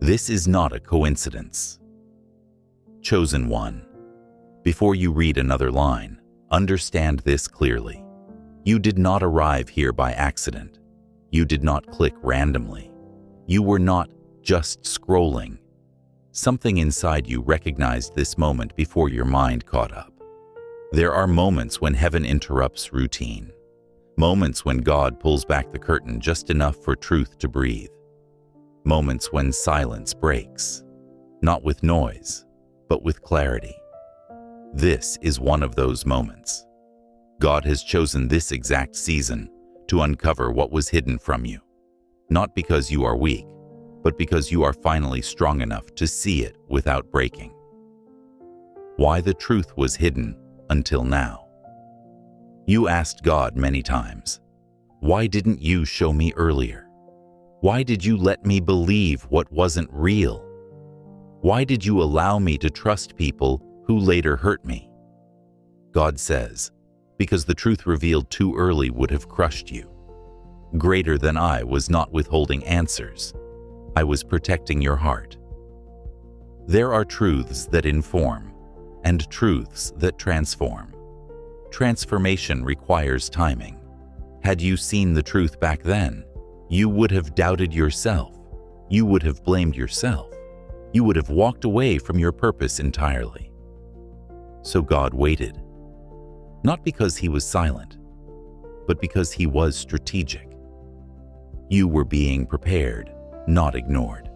This is not a coincidence. Chosen one. Before you read another line, understand this clearly. You did not arrive here by accident. You did not click randomly. You were not just scrolling. Something inside you recognized this moment before your mind caught up. There are moments when heaven interrupts routine. Moments when God pulls back the curtain just enough for truth to breathe. Moments when silence breaks, not with noise, but with clarity. This is one of those moments. God has chosen this exact season to uncover what was hidden from you, not because you are weak, but because you are finally strong enough to see it without breaking. Why the truth was hidden until now. You asked God many times, "Why didn't you show me earlier? Why did you let me believe what wasn't real? Why did you allow me to trust people who later hurt me?" God says, "Because the truth revealed too early would have crushed you. Greater than I was not withholding answers. I was protecting your heart." There are truths that inform and truths that transform. Transformation requires timing. Had you seen the truth back then, you would have doubted yourself. You would have blamed yourself. You would have walked away from your purpose entirely. So God waited, not because he was silent, but because he was strategic. You were being prepared, not ignored.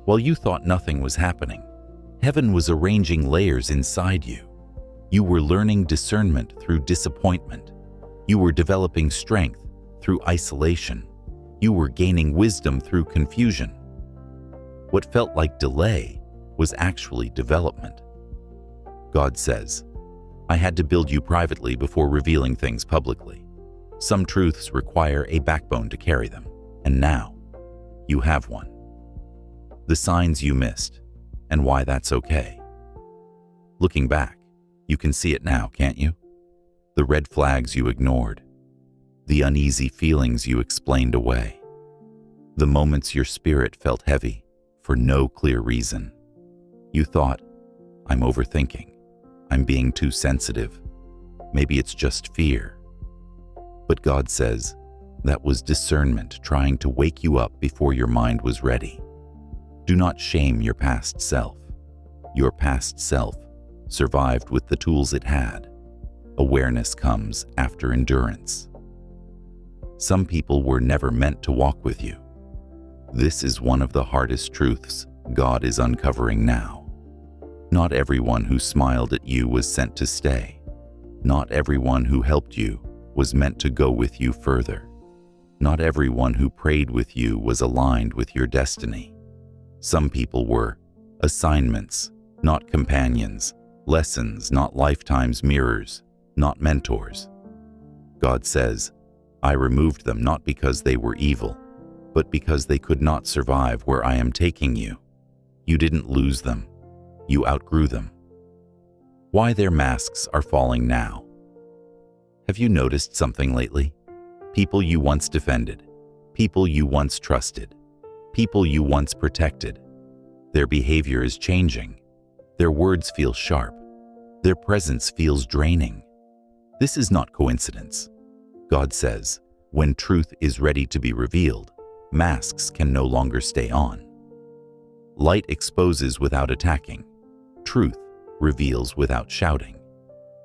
While you thought nothing was happening, heaven was arranging layers inside you. You were learning discernment through disappointment. You were developing strength through isolation. You were gaining wisdom through confusion. What felt like delay was actually development. God says, "I had to build you privately before revealing things publicly. Some truths require a backbone to carry them, and now you have one." The signs you missed, and why that's okay. Looking back, you can see it now, can't you? The red flags you ignored. The uneasy feelings you explained away. The moments your spirit felt heavy for no clear reason. You thought, "I'm overthinking. I'm being too sensitive. Maybe it's just fear." But God says, that was discernment trying to wake you up before your mind was ready. Do not shame your past self. Your past self survived with the tools it had. Awareness comes after endurance. Some people were never meant to walk with you. This is one of the hardest truths God is uncovering now. Not everyone who smiled at you was sent to stay. Not everyone who helped you was meant to go with you further. Not everyone who prayed with you was aligned with your destiny. Some people were assignments, not companions, lessons, not lifetime's mirrors, not mentors. God says, "I removed them not because they were evil, but because they could not survive where I am taking you." You didn't lose them. You outgrew them. Why their masks are falling now. Have you noticed something lately? People you once defended, people you once trusted, people you once protected. Their behavior is changing. Their words feel sharp. Their presence feels draining. This is not coincidence. God says, when truth is ready to be revealed, masks can no longer stay on. Light exposes without attacking. Truth reveals without shouting.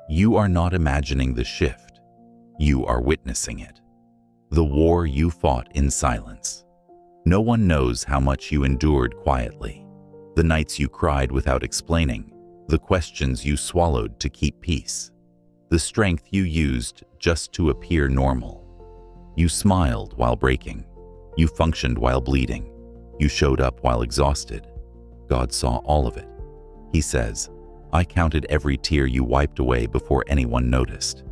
You are not imagining the shift. You are witnessing it. The war you fought in silence. No one knows how much you endured quietly. The nights you cried without explaining. The questions you swallowed to keep peace. The strength you used just to appear normal. You smiled while breaking. You functioned while bleeding. You showed up while exhausted. God saw all of it. He says, "I counted every tear you wiped away before anyone noticed."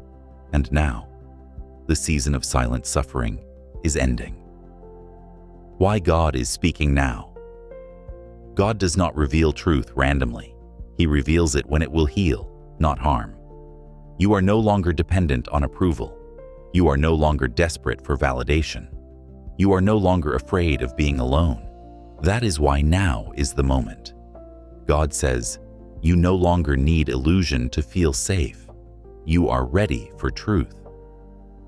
And now, the season of silent suffering is ending. Why God is speaking now. God does not reveal truth randomly. He reveals it when it will heal, not harm. You are no longer dependent on approval. You are no longer desperate for validation. You are no longer afraid of being alone. That is why now is the moment. God says, you no longer need illusion to feel safe. You are ready for truth.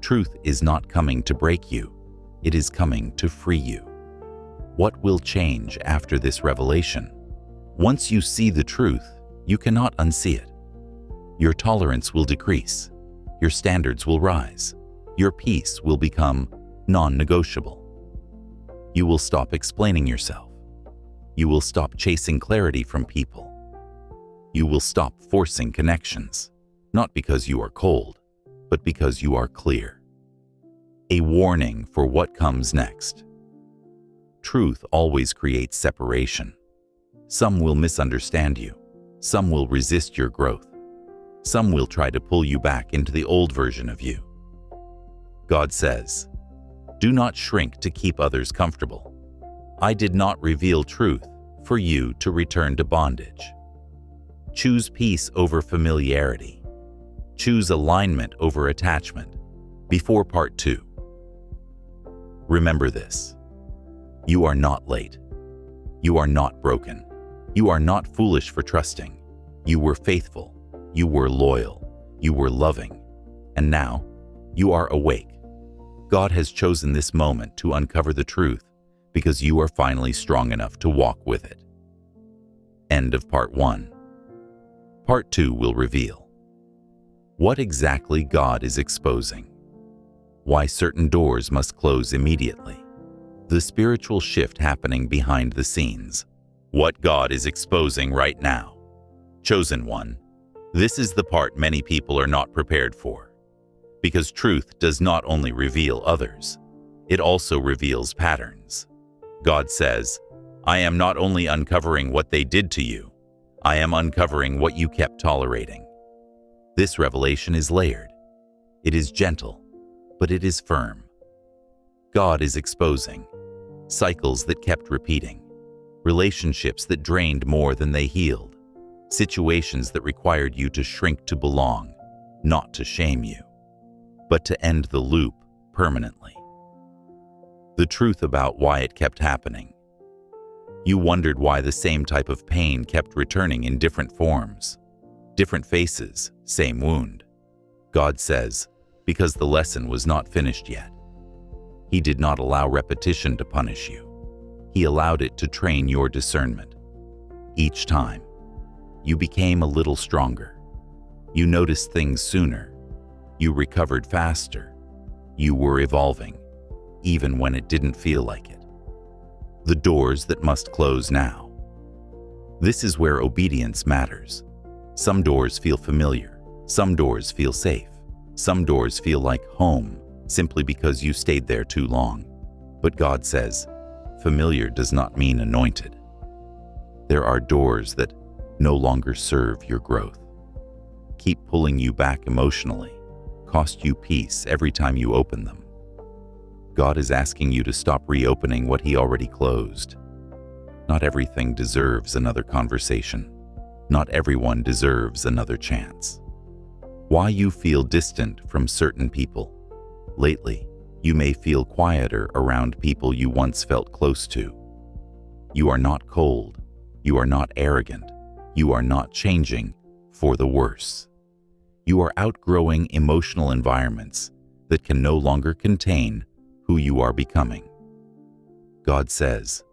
Truth is not coming to break you. It is coming to free you. What will change after this revelation? Once you see the truth, you cannot unsee it. Your tolerance will decrease. Your standards will rise. Your peace will become non-negotiable. You will stop explaining yourself. You will stop chasing clarity from people. You will stop forcing connections, not because you are cold, but because you are clear. A warning for what comes next. Truth always creates separation. Some will misunderstand you. Some will resist your growth. Some will try to pull you back into the old version of you. God says, do not shrink to keep others comfortable. I did not reveal truth for you to return to bondage. Choose peace over familiarity. Choose alignment over attachment. Before part 2. Remember this. You are not late. You are not broken. You are not foolish for trusting. You were faithful. You were loyal. You were loving. And now, you are awake. God has chosen this moment to uncover the truth because you are finally strong enough to walk with it. End of part 1. Part 2 will reveal what exactly God is exposing, why certain doors must close immediately, the spiritual shift happening behind the scenes, what God is exposing right now. Chosen one, this is the part many people are not prepared for, because truth does not only reveal others, it also reveals patterns. God says, I am not only uncovering what they did to you, I am uncovering what you kept tolerating. This revelation is layered. It is gentle, but it is firm. God is exposing cycles that kept repeating, relationships that drained more than they healed, situations that required you to shrink to belong, not to shame you, but to end the loop permanently. The truth about why it kept happening. You wondered why the same type of pain kept returning in different forms, different faces, same wound. God says, because the lesson was not finished yet. He did not allow repetition to punish you. He allowed it to train your discernment. Each time, you became a little stronger. You noticed things sooner. You recovered faster. You were evolving, even when it didn't feel like it. The doors that must close now. This is where obedience matters. Some doors feel familiar. Some doors feel safe. Some doors feel like home simply because you stayed there too long. But God says, familiar does not mean anointed. There are doors that no longer serve your growth, keep pulling you back emotionally, cost you peace every time you open them. God is asking you to stop reopening what He already closed. Not everything deserves another conversation. Not everyone deserves another chance. Why you feel distant from certain people. Lately, you may feel quieter around people you once felt close to. You are not cold. You are not arrogant. You are not changing for the worse. You are outgrowing emotional environments that can no longer contain who you are becoming. God says,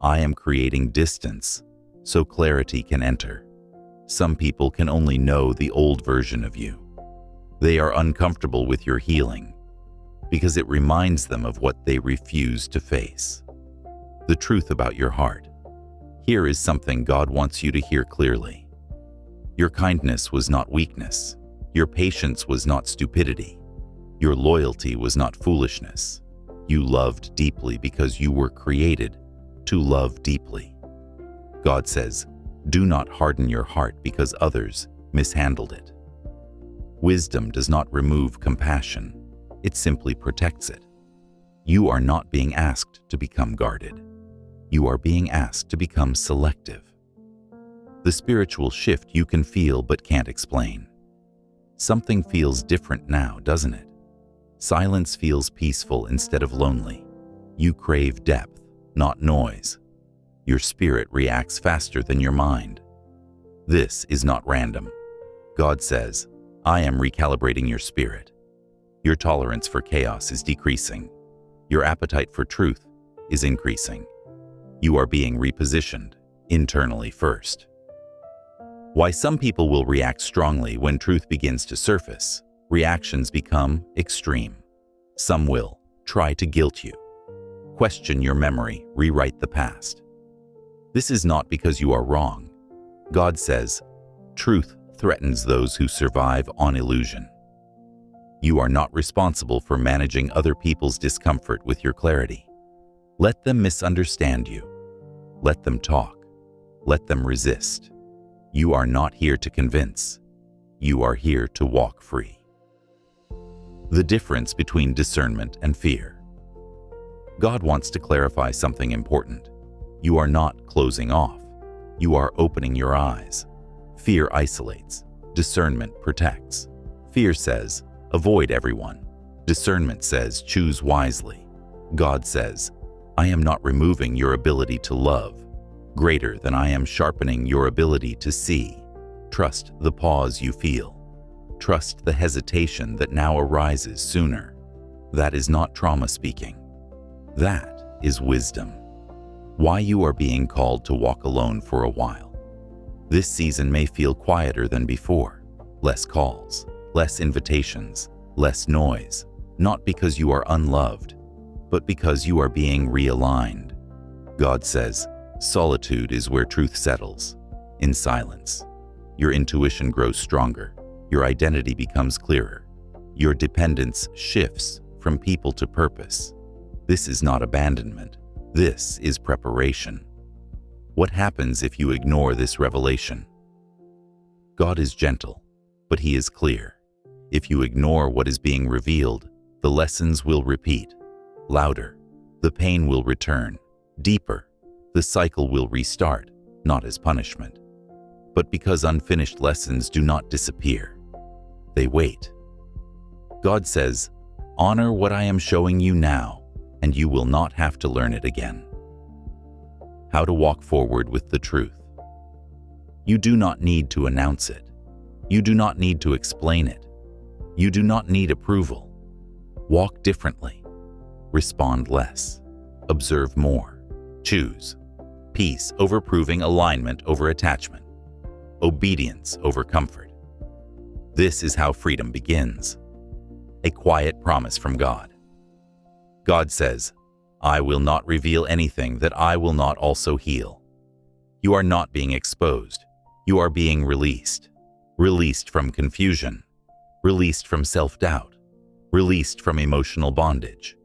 I am creating distance so clarity can enter. Some people can only know the old version of you. They are uncomfortable with your healing because it reminds them of what they refuse to face. The truth about your heart. Here is something God wants you to hear clearly. Your kindness was not weakness. Your patience was not stupidity. Your loyalty was not foolishness. You loved deeply because you were created to love deeply. God says, do not harden your heart because others mishandled it. Wisdom does not remove compassion. It simply protects it. You are not being asked to become guarded. You are being asked to become selective. The spiritual shift you can feel but can't explain. Something feels different now, doesn't it? Silence feels peaceful instead of lonely. You crave depth, not noise. Your spirit reacts faster than your mind. This is not random. God says, I am recalibrating your spirit. Your tolerance for chaos is decreasing. Your appetite for truth is increasing. You are being repositioned internally first. Why some people will react strongly when truth begins to surface. Reactions become extreme. Some will try to guilt you, question your memory, rewrite the past. This is not because you are wrong. God says, truth threatens those who survive on illusion. You are not responsible for managing other people's discomfort with your clarity. Let them misunderstand you. Let them talk. Let them resist. You are not here to convince. You are here to walk free. The difference between discernment and fear. God wants to clarify something important. You are not closing off. You are opening your eyes. Fear isolates. Discernment protects. Fear says, avoid everyone. Discernment says, choose wisely. God says, I am not removing your ability to love, greater than I am sharpening your ability to see. Trust the pause you feel. Trust the hesitation that now arises sooner. That is not trauma speaking. That is wisdom. Why you are being called to walk alone for a while. This season may feel quieter than before. Less calls, less invitations, less noise, not because you are unloved, but because you are being realigned. God says, solitude is where truth settles. In silence, your intuition grows stronger. Your identity becomes clearer. Your dependence shifts from people to purpose. This is not abandonment. This is preparation. What happens if you ignore this revelation? God is gentle, but He is clear. If you ignore what is being revealed, the lessons will repeat. Louder, the pain will return. Deeper, the cycle will restart, not as punishment, but because unfinished lessons do not disappear. They wait. God says, honor what I am showing you now, and you will not have to learn it again. How to walk forward with the truth. You do not need to announce it. You do not need to explain it. You do not need approval. Walk differently. Respond less. Observe more. Choose peace over proving, alignment over attachment, obedience over comfort. This is how freedom begins. A quiet promise from God. God says, I will not reveal anything that I will not also heal. You are not being exposed. You are being released. Released from confusion. Released from self-doubt. Released from emotional bondage.